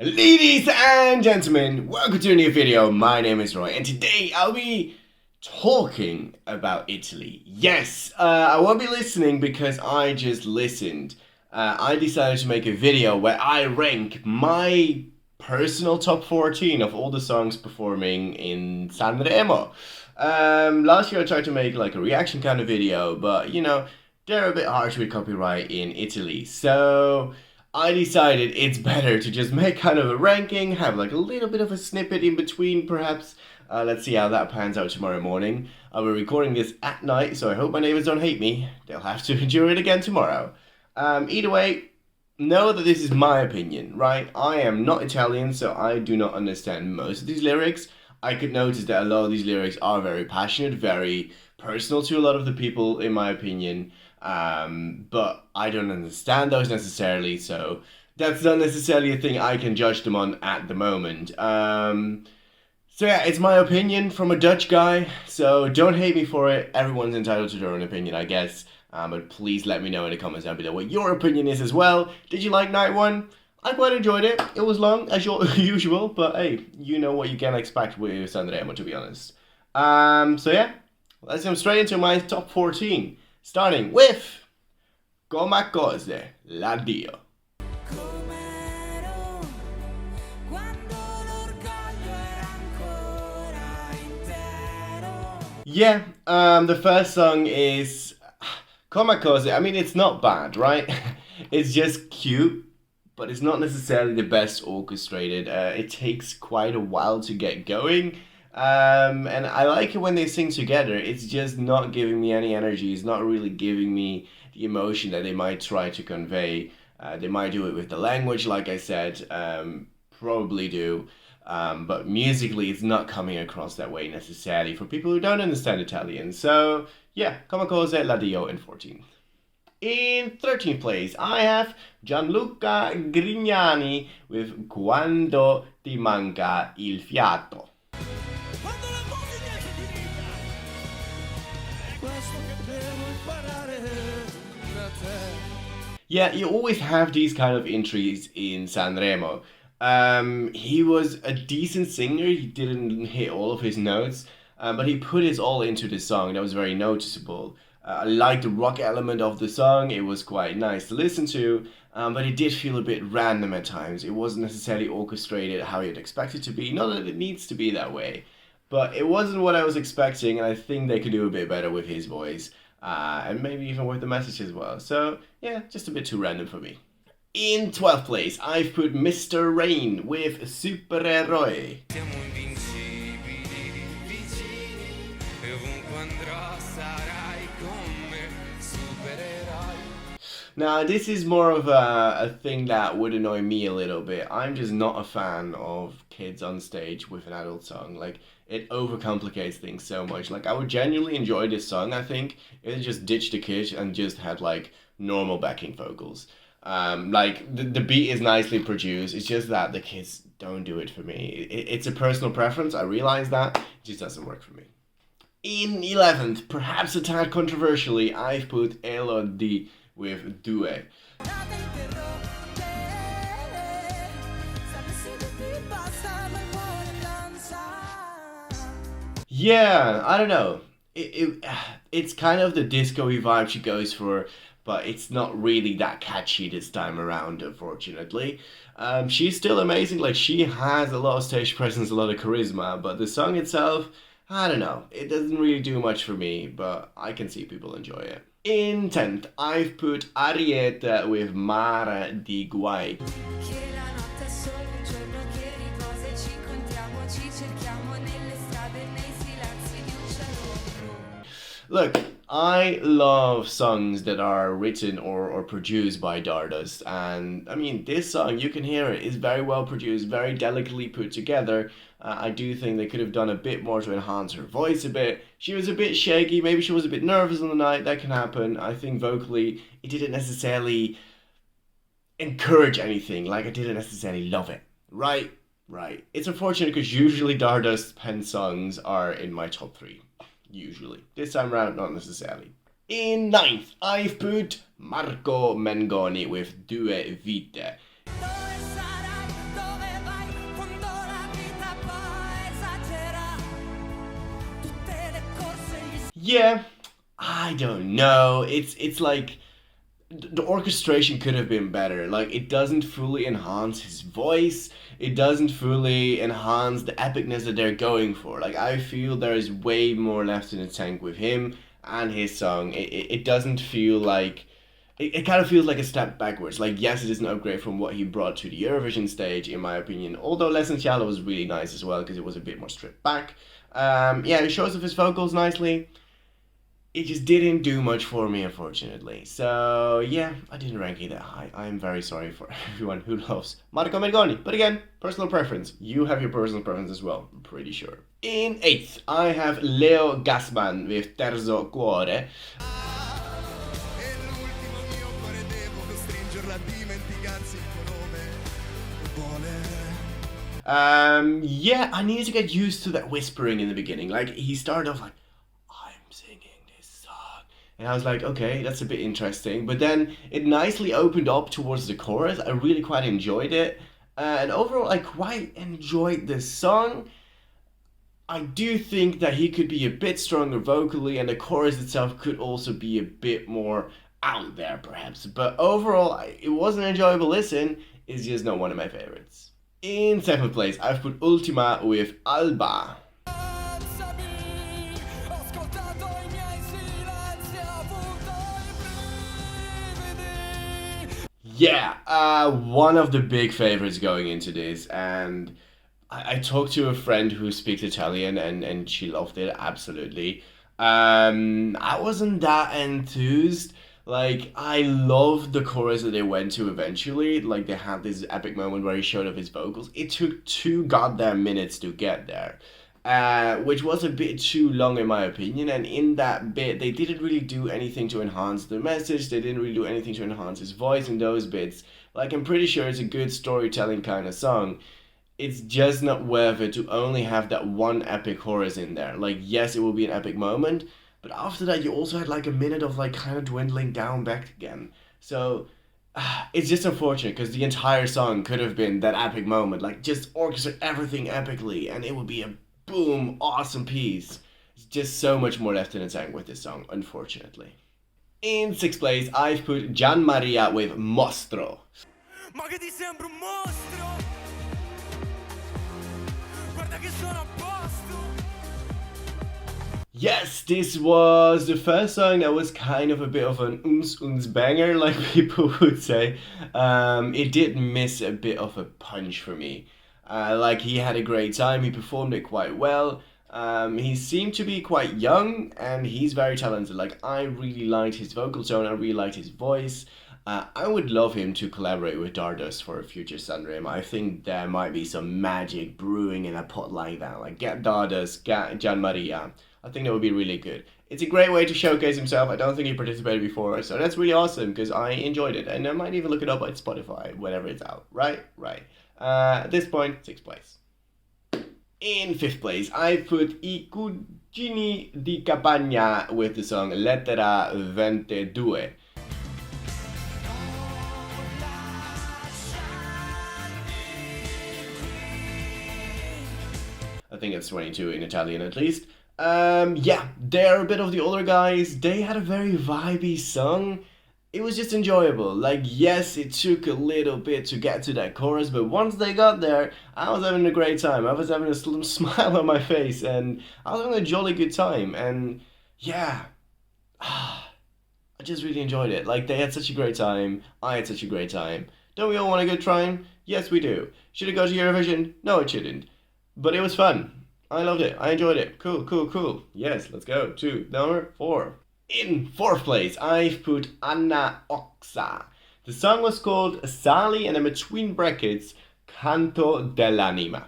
Ladies and gentlemen, welcome to a new video. My name is Roy, and today I'll be talking about Italy. Yes, I won't be listening because I just listened. I decided to make a video where I rank my personal top 14 of all the songs performing in San Remo. Last year I tried to make like a reaction kind of video, but you know, they're a bit harsh with copyright in Italy, so I decided it's better to just make kind of a ranking, have like a little bit of a snippet in between perhaps. Let's see how that pans out tomorrow morning. I'll be recording this at night, so I hope my neighbors don't hate me. They'll have to endure it again tomorrow. Either way, know that this is my opinion, right? I am not Italian, so I do not understand most of these lyrics. I could notice that a lot of these lyrics are very passionate, very personal to a lot of the people, in my opinion. But I don't understand those necessarily, so that's not necessarily a thing I can judge them on at the moment. So yeah, it's my opinion from a Dutch guy, so don't hate me for it. Everyone's entitled to their own opinion, I guess. But please let me know in the comments down below what your opinion is as well. Did you like night one? I quite enjoyed it. It was long, as usual, but hey, you know what you can expect with San Remo, to be honest. So yeah, let's jump straight into my top 14. Starting with Come l'addio. Yeah, the first song is Come. I mean, it's not bad, right? It's just cute, but it's not necessarily the best orchestrated. It takes quite a while to get going. And I like it when they sing together. It's just not giving me any energy. It's not really giving me the emotion that they might try to convey. They might do it with the language, like I said, probably do. But musically, it's not coming across that way necessarily for people who don't understand Italian. So, yeah, Come l'addio in 14th. In 13th place, I have Gianluca Grignani with Quando manca fiato. Yeah, you always have these kind of entries in San Remo. He was a decent singer. He didn't hit all of his notes, but he put his all into the song. That was very noticeable. I liked the rock element of the song. It was quite nice to listen to, but it did feel a bit random at times. It wasn't necessarily orchestrated how you'd expect it to be. Not that it needs to be that way, but it wasn't what I was expecting, and I think they could do a bit better with his voice, and maybe even with the message as well. So, yeah, just a bit too random for me. In 12th place, I've put Mr. Rain with Supereroi. Now, this is more of a thing that would annoy me a little bit. I'm just not a fan of kids on stage with an adult song. Like, it overcomplicates things so much. Like, I would genuinely enjoy this song, I think, if it just ditched the kids and just had, like, normal backing vocals. Like, the beat is nicely produced. It's just that the kids don't do it for me. It's a personal preference. I realize that. It just doesn't work for me. In 11th, perhaps a tad controversially, I've put Elodie with Due. Yeah, I don't know. It's kind of the disco-y vibe she goes for, but it's not really that catchy this time around, unfortunately. She's still amazing. Like, she has a lot of stage presence, a lot of charisma, but the song itself, I don't know. It doesn't really do much for me, but I can see people enjoy it. In 10th, I've put Ariete with Mare guai. Look, I love songs that are written or produced by Stardust, and I mean, this song, you can hear it, is very well produced, very delicately put together. I do think they could have done a bit more to enhance her voice a bit. She was a bit shaky, maybe she was a bit nervous on the night, that can happen. I think vocally, it didn't necessarily encourage anything, like I didn't necessarily love it. Right. It's unfortunate because usually Stardust pen songs are in my top 3. Usually. This time around, not necessarily. In 9th, I've put Mengoni with Due Vite. Yeah, I don't know. It's like the orchestration could have been better. Like it doesn't fully enhance his voice. It doesn't fully enhance the epicness that they're going for. Like I feel there is way more left in the tank with him and his song. It doesn't feel like it kind of feels like a step backwards. Like yes, it is an upgrade from what he brought to the Eurovision stage, in my opinion. Although L'Essentiale was really nice as well because it was a bit more stripped back. Yeah, it shows off his vocals nicely. It just didn't do much for me, unfortunately. So yeah, I didn't rank it that high. I'm very sorry for everyone who loves Marco Mengoni. But again, personal preference. You have your personal preference as well, I'm pretty sure. In 8th, I have Leo Gassmann with Terzo, cuore. Yeah, I needed to get used to that whispering in the beginning. Like, he started off like, I'm singing this song. And I was like, okay, that's a bit interesting. But then it nicely opened up towards the chorus. I really quite enjoyed it. And overall, I quite enjoyed this song. I do think that he could be a bit stronger vocally, and the chorus itself could also be a bit more out there, perhaps. But overall, it was an enjoyable listen. It's just not one of my favorites. In 7th place, I've put Ultima with Alba. Yeah, one of the big favorites going into this, and I talked to a friend who speaks Italian, and she loved it absolutely. I wasn't that enthused. Like, I loved the chorus that they went to eventually. Like, they had this epic moment where he showed off his vocals. It took 2 goddamn minutes to get there, which was a bit too long in my opinion. And in that bit, they didn't really do anything to enhance the message. They didn't really do anything to enhance his voice in those bits. Like, I'm pretty sure it's a good storytelling kind of song. It's just not worth it to only have that one epic chorus in there. Like, yes, it will be an epic moment, but after that, you also had like a minute of like kind of dwindling down back again. So it's just unfortunate because the entire song could have been that epic moment. Like just orchestrate everything epically, and it would be a boom, awesome piece. It's just so much more left in the tank with this song, unfortunately. In 6th place, I've put Gianmaria with Mostro. Ma che ti sembra un mostro? Guarda che sono a posto. Yes, this was the first song that was kind of a bit of an uns banger, like people would say. It did miss a bit of a punch for me. Like, he had a great time, he performed it quite well. He seemed to be quite young, and he's very talented. Like, I really liked his vocal tone, I really liked his voice. I would love him to collaborate with Stardust for a future San Remo. I think there might be some magic brewing in a pot like that. Like, get Stardust, get Gianmaria. I think that would be really good. It's a great way to showcase himself. I don't think he participated before, so that's really awesome because I enjoyed it. And I might even look it up on Spotify whenever it's out. Right? Right. At this point, 6th place. In 5th place, I put I Cugini di Campagna with the song Lettera 22. I think it's 22 in Italian at least. Yeah, they're a bit of the older guys. They had a very vibey song. It was just enjoyable. Like, yes, it took a little bit to get to that chorus, but once they got there, I was having a great time. I was having a smile on my face, and I was having a jolly good time. And yeah, I just really enjoyed it. Like, they had such a great time. I had such a great time. Don't we all want a good time? Yes, we do. Should it go to Eurovision? No, it shouldn't. But it was fun. I loved it. I enjoyed it. Cool, cool, cool. Yes, let's go to number 4. In 4th place, I've put Anna Oxa. The song was called Sali, and in between brackets, Canto dell'anima.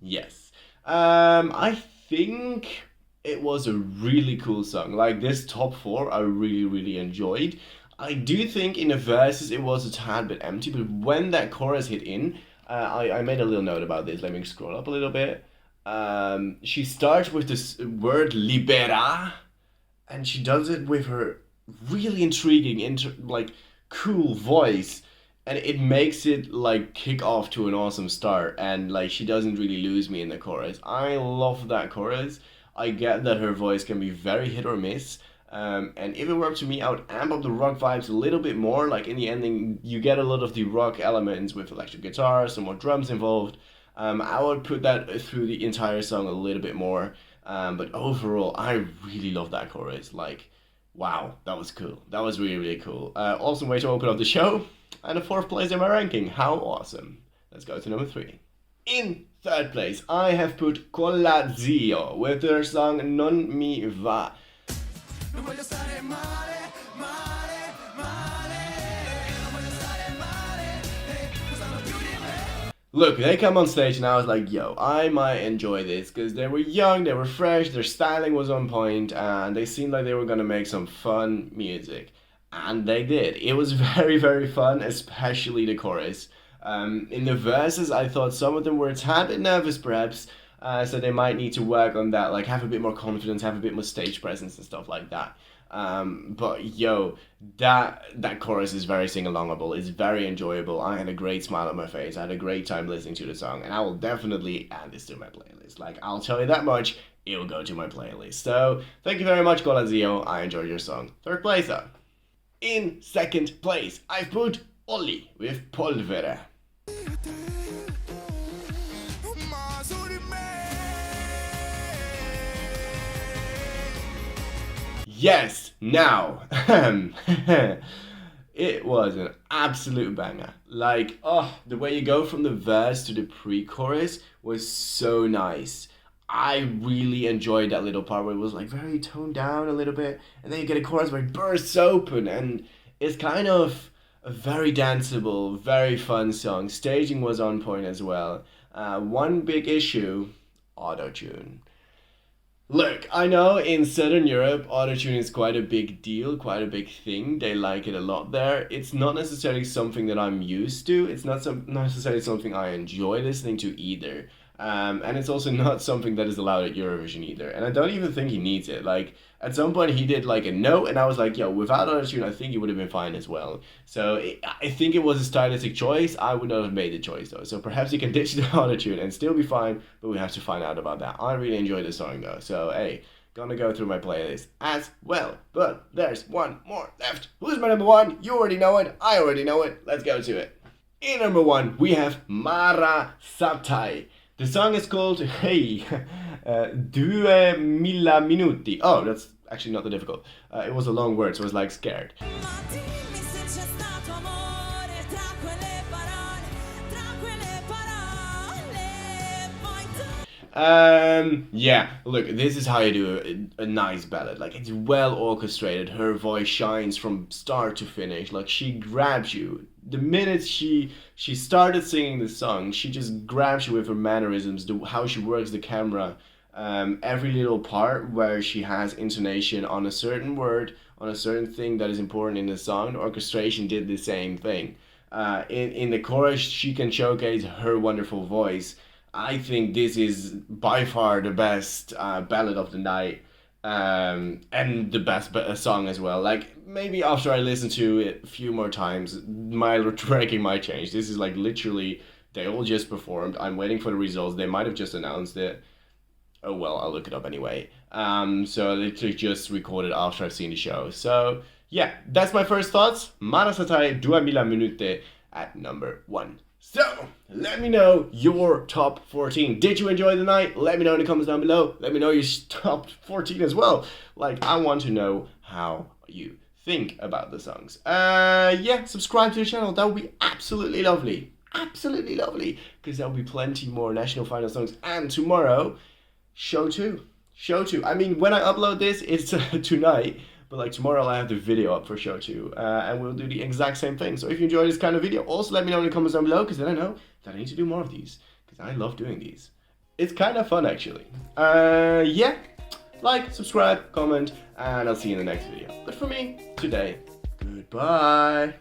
Yes. I think it was a really cool song. Like, this top 4, I really, really enjoyed. I do think in the verses it was a tad bit empty, but when that chorus hit in, I made a little note about this. Let me scroll up a little bit. She starts with this word libera, and she does it with her really intriguing, like, cool voice. and it makes it like kick off to an awesome start, and like she doesn't really lose me in the chorus. I love that chorus. I get that her voice can be very hit or miss. And if it were up to me, I would amp up the rock vibes a little bit more. Like in the ending, you get a lot of the rock elements with electric guitar, some more drums involved. I would put that through the entire song a little bit more. But overall, I really love that chorus. Like, wow, that was cool. That was really, really cool. Awesome way to open up the show. And a 4th place in my ranking. How awesome. Let's go to number 3. In 3rd place, I have put Colla Zio with their song Non Mi Va. Look, they come on stage and I was like, yo, I might enjoy this, because they were young, they were fresh, their styling was on point, and they seemed like they were gonna make some fun music. And they did. It was very, very fun, especially the chorus. In the verses, I thought some of them were a tad bit nervous, perhaps, so they might need to work on that, like have a bit more confidence, have a bit more stage presence and stuff like that. But yo, that chorus is very sing-alongable. It's very enjoyable. I had a great smile on my face. I had a great time listening to the song, and I will definitely add this to my playlist. Like, I'll tell you that much, it will go to my playlist. So, thank you very much, Colla Zio. I enjoyed your song. 3rd place up. In 2nd place, I put Olly with Polvere. Yes, now, it was an absolute banger. Like, oh, the way you go from the verse to the pre-chorus was so nice. I really enjoyed that little part where it was like very toned down a little bit, and then you get a chorus where it bursts open, and it's kind of a very danceable, very fun song. Staging was on point as well. One big issue, auto-tune. Look, I know in Southern Europe, autotune is quite a big deal, quite a big thing. They like it a lot there. It's not necessarily something that I'm used to. It's not necessarily something I enjoy listening to either. And it's also not something that is allowed at Eurovision either. And I don't even think he needs it. Like, at some point he did like a note, and I was like, yo, without autotune, I think he would have been fine as well. So I think it was a stylistic choice. I would not have made the choice though. So perhaps he can ditch the autotune and still be fine, but we have to find out about that. I really enjoyed the song though. So hey, gonna go through my playlist as well. But there's one more left. Who's my number 1? You already know it. I already know it. Let's go to it. In number 1, we have Mare, Sattei. The song is called, hey, Duemilaminuti. Oh, that's actually not that difficult. It was a long word, so I was like scared. Yeah, look, this is how you do a nice ballad. Like, it's well orchestrated. Her voice shines from start to finish. Like, she grabs you. The minute she started singing the song, she just grabs you with her mannerisms, how she works the camera, every little part where she has intonation on a certain word, on a certain thing that is important in the song. The orchestration did the same thing. In the chorus, she can showcase her wonderful voice. I think this is by far the best ballad of the night, and the best song as well. Like, maybe after I listen to it a few more times, my ranking might change. This is like literally, they all just performed. I'm waiting for the results. They might have just announced it. Oh well, I'll look it up anyway. So I literally just recorded after I've seen the show. So yeah, that's my first thoughts. Mare, Sattei, Duemilaminuti at number 1. So, let me know your top 14. Did you enjoy the night? Let me know in the comments down below. Let me know your top 14 as well. Like, I want to know how you think about the songs. Yeah, subscribe to the channel. That would be absolutely lovely. Absolutely lovely. Because there will be plenty more national final songs. And tomorrow, show 2. Show 2. I mean, when I upload this, it's tonight. But like tomorrow I have the video up for show 2, and we'll do the exact same thing. So if you enjoy this kind of video, also let me know in the comments down below, because then I know that I need to do more of these, because I love doing these. It's kind of fun actually. Yeah, like, subscribe, comment, and I'll see you in the next video. But for me, today, goodbye.